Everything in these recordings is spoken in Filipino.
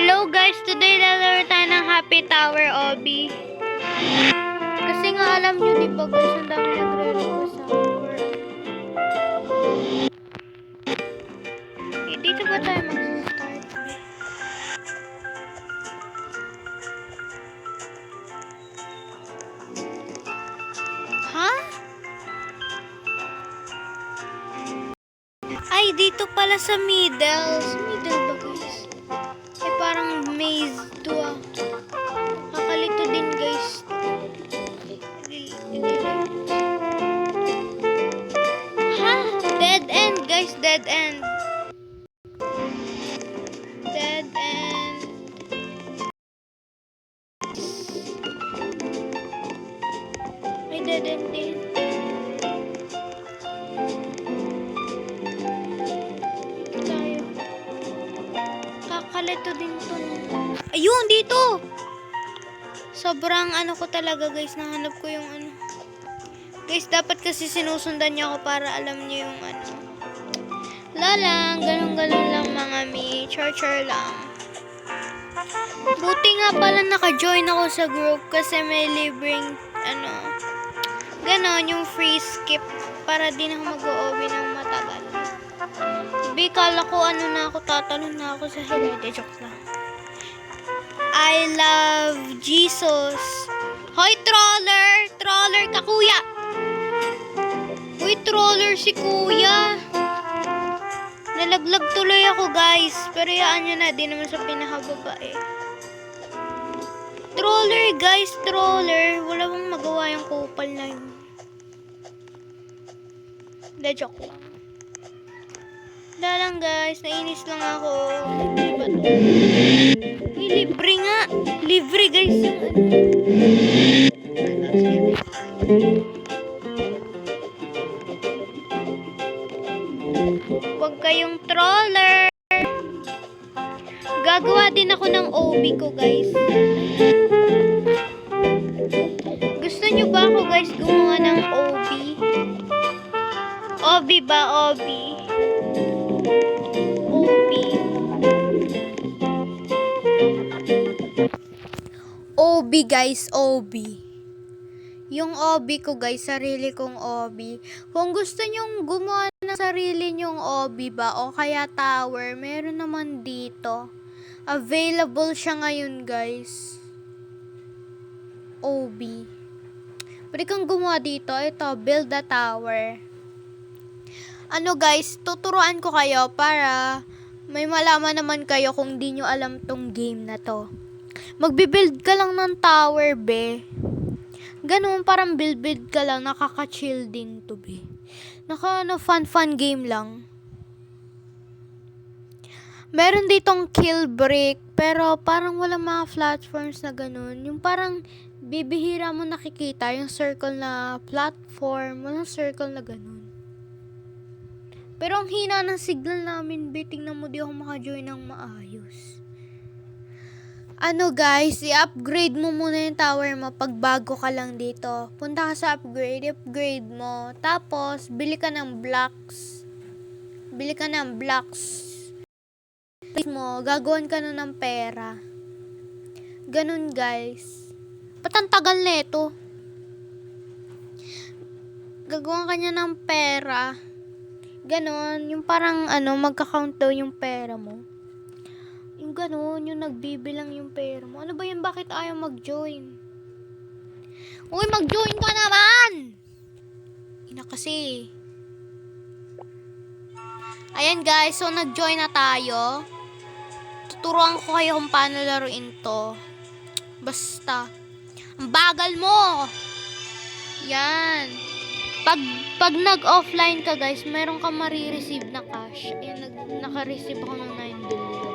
Hello guys, today lalaro tayo ng Happy Tower Obby. Kasi nga alam nyo diba guys, ang dami nagre-request sa akin. Dito ba tayo mag-start? Ha? Ay, dito pala sa middle. Sa middle ba guys? Eh parang maze to ah. Kakalito din guys. Ha? Dead end guys, dead end. Dead end. May dead end din. Tayo. Kakalito din to. Ayun, dito! Sobrang ano ko talaga guys, nahanap ko yung ano. Guys, dapat kasi sinusundan niya ako para alam niyo yung ano. Lalang, ganun-ganun lang mga mi. Char-char lang. Buti nga pala naka-join ako sa group kasi may libreng ano. Ganon, yung free skip para di na ako mag-OB ng matagal. Kala ko ano na ako, tatalon na ako sa hilete. Joke lang. I love Jesus. Hoy, troller! Troller ka, kuya! Uy, troller si kuya. Nalaglag tuloy ako, guys. Pero yaan nyo na, di naman sa pinakababa eh. Troller, guys, troller. Wala bang magawa yung kupal na yun. De, joke lang. Dalang, guys. Nainis lang ako. Libre ba to? Uy, libre nga. Libre, guys. Huwag kayong troller. Gagawa din ako ng OB ko, guys. Gusto nyo ba ako, guys, gumawa ng OB? OB ba? OB. OB. OB, guys. OB. Yung OB ko, guys, sarili kong OB. Kung gusto nyong gumawa ng sarili nyong OB ba o kaya tower, meron naman dito. Available siya ngayon, guys. OB. Pwede kang gumawa dito. Ito, build a tower. Ano, guys, tuturuan ko kayo para may malaman naman kayo kung di nyo alam tong game na to. Magbibuild ka lang ng tower, be. Ganun, parang build ka lang, nakaka-chill din to, be. Fun game lang. Meron ditong kill brick, pero parang walang mga platforms na ganun. Yung parang bibihira mo nakikita yung circle na platform, walang circle na ganun. Pero ang hina ng signal namin, be, tingnan mo, di ako maka-join ng maayos. Ano, guys, i-upgrade mo muna yung tower mo pag bago ka lang dito. Punta ka sa upgrade mo. Tapos, bili ka ng blocks. Gagawin ka na ng pera. Ganun, guys. Ba't ang tagal na ito? Gagawan ka niya ng pera. Ganon, yung parang magka-count daw yung pera mo. Yung ganon, yung nagbibilang yung pera mo. Ano ba yan? Bakit ayaw mag-join? Uy, mag-join ka naman! Ina kasi. Ayan, guys, so nag-join na tayo. Tuturuan ko kayo kung paano laruin to. Basta. Ang bagal mo! Yan. Pag nag-offline ka, guys, meron ka marireceive na cash. Ayun, naka-receive ako ng 9 billion.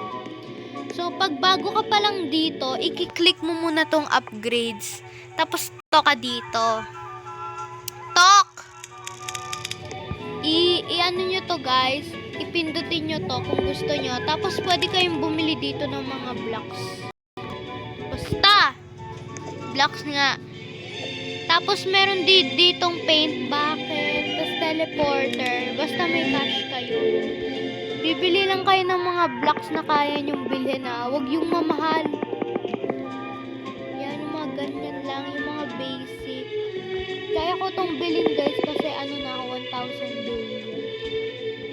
So, pag bago ka pa lang dito, i-click mo muna tong upgrades. Tapos, to ka dito. Talk! I-ano nyo to, guys. Ipindutin nyo to kung gusto nyo. Tapos, pwede kayong bumili dito ng mga blocks. Basta! Blocks nga. Tapos, meron ditong paint bucket, tapos teleporter. Basta may cash kayo. Bibili lang kayo ng mga blocks na kaya nyong bilhin na. Huwag yung mamahal. Yan, yung mga ganyan lang. Yung mga basic. Kaya ko tong bilhin guys kasi ano na ako, 1,000 billion.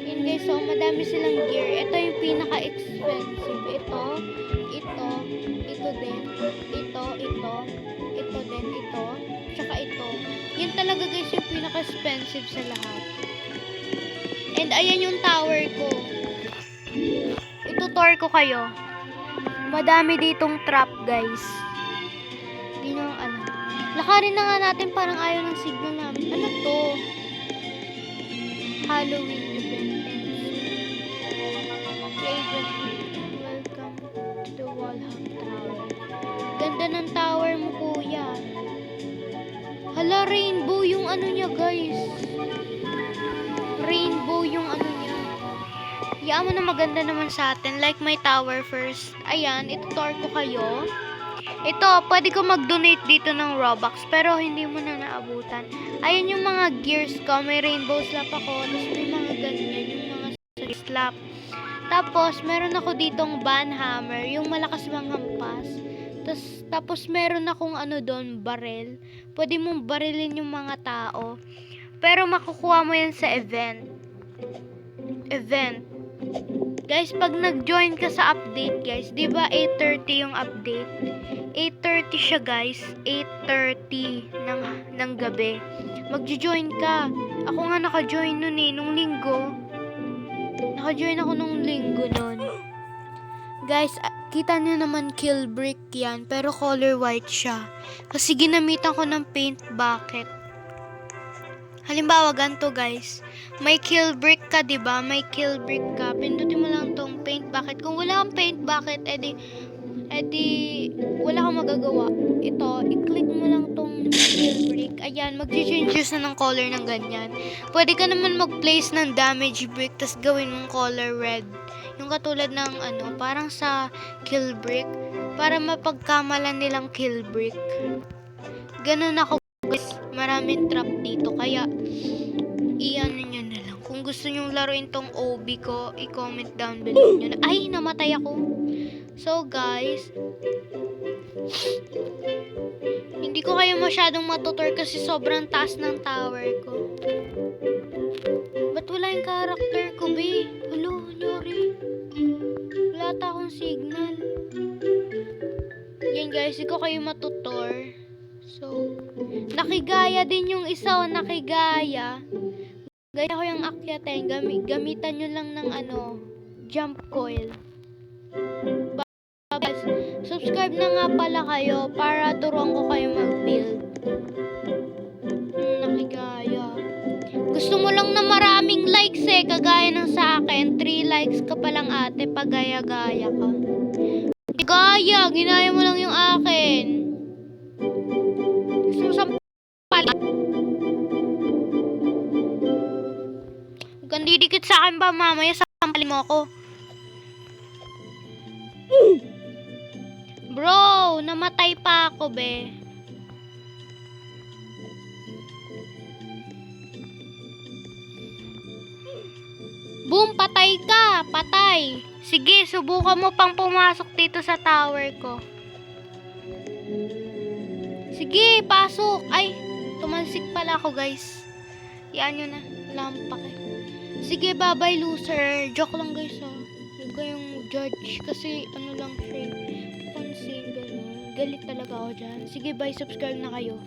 Yun guys, so madami silang gear. Ito yung pinaka-expensive. Ito din. Ito din, ito. Tsaka ito. Yan talaga guys yung pinaka-expensive sa lahat. And ayan yung tower ko. Itutor ko kayo. Madami ditong trap guys. Hindi nyo alam. Lakarin na nga natin, parang ayaw ng signal namin. Ano to? Halloween event. Welcome to Walham Tower. Ganda ng tower mo, kuya. Hala, rainbow yung ano niya, guys. Rainbow yung ano niya. Iyaan mo na maganda naman sa atin. Like my tower first. Ayan, itutor ko kayo. Ito, pwede ko mag-donate dito ng Robux, pero hindi mo na naabutan. Ayan yung mga gears ko. May rainbow slap ako. Tapos may mga ganyan, yung mga slap. Tapos, meron ako ditong banhammer, yung malakas manghampas. Tapos meron akong ano doon, barrel. Pwede mong barilin yung mga tao. Pero makukuha mo yan sa event. Guys, pag nag-join ka sa update, guys, di ba 8:30 yung update? 8:30 siya, guys. 8:30 ng gabi. Mag-join ka. Ako nga naka-join nun nung linggo. Naka-join ako nung linggo nun. Guys, kita nyo naman kill brick yan, pero color white siya. Kasi ginamitan ko ng paint bucket. Halimbawa, ganito guys. May kill brick ka, diba? May kill brick ka. Pindutin mo lang tong paint bucket. Kung wala kang paint bucket, edi wala kang magagawa. Ito, i-click mo lang tong kill brick. Ayan, mag-changes na ng color ng ganyan. Pwede ka naman mag-place ng damage brick, tas gawin mong color red. Yung katulad ng ano, parang sa kill brick. Para mapagkamalan nilang kill brick. Ganun ako guys. Maraming trap dito. Kaya, i-ano nyo na lang. Kung gusto nyong laruin tong OB ko, i-comment down below nyo na. Ay, namatay ako. So, guys, hindi ko kayo masyadong matutor kasi sobrang taas ng tower ko. Ba't wala yung character ko, be? Hello, Nyori. Wala ta akong signal. Yan, guys, hindi ko kayo matutor. So, nakigaya din yung isa o nakigaya. Gaya ko yung akyatin. Gamitan nyo lang ng ano, jump coil. Subscribe na nga pala kayo para turuan ko kayo mag-build. Nakigaya. Gusto mo lang na maraming likes eh, kagaya ng sa akin. 3 likes ka pa lang ate, pagaya-gaya ka. Hindi gaya, ginaya mo lang yung akin. Gusto mo sampal? Huwag kang didikit sa akin ba, mamaya sampalin mo ako. Bro, namatay pa ako, be. Boom, patay ka. Patay. Sige, subukan mo pang pumasok dito sa tower ko. Sige, pasok. Ay, tumansik pala ako, guys. Yan nyo na. Lampak eh. Sige, bye-bye, loser. Joke lang, guys, ha. Huwag kayong judge. Kasi, ano lang siya. Pansin, gano'n. Galit talaga ako dyan. Sige, bye. Subscribe na kayo.